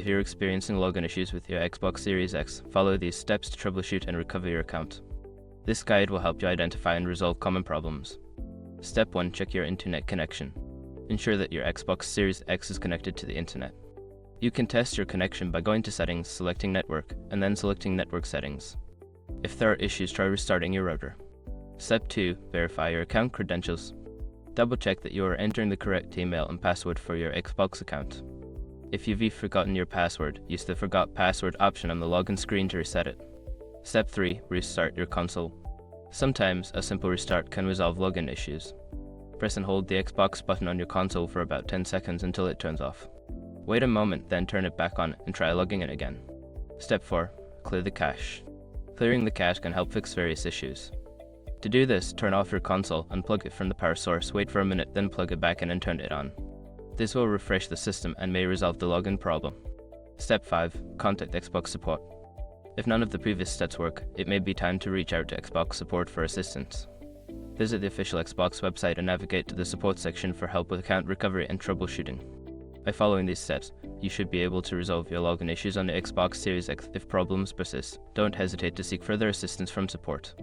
If you're experiencing login issues with your Xbox Series X, follow these steps to troubleshoot and recover your account. This guide will help you identify and resolve common problems. Step 1. Check your internet connection. Ensure that your Xbox Series X is connected to the internet. You can test your connection by going to Settings, selecting Network, and then selecting Network Settings. If there are issues, try restarting your router. Step 2. Verify your account credentials. Double-check that you are entering the correct email and password for your Xbox account. If you've forgotten your password, use the Forgot Password option on the login screen to reset it. Step 3. Restart your console. Sometimes, a simple restart can resolve login issues. Press and hold the Xbox button on your console for about 10 seconds until it turns off. Wait a moment, then turn it back on and try logging in again. Step 4. Clear the cache. Clearing the cache can help fix various issues. To do this, turn off your console, unplug it from the power source, wait for a minute, then plug it back in and turn it on. This will refresh the system and may resolve the login problem. Step 5. Contact Xbox support. If none of the previous steps work, it may be time to reach out to Xbox support for assistance. Visit the official Xbox website and navigate to the support section for help with account recovery and troubleshooting. By following these steps, you should be able to resolve your login issues on the Xbox Series X. If problems persist, don't hesitate to seek further assistance from support.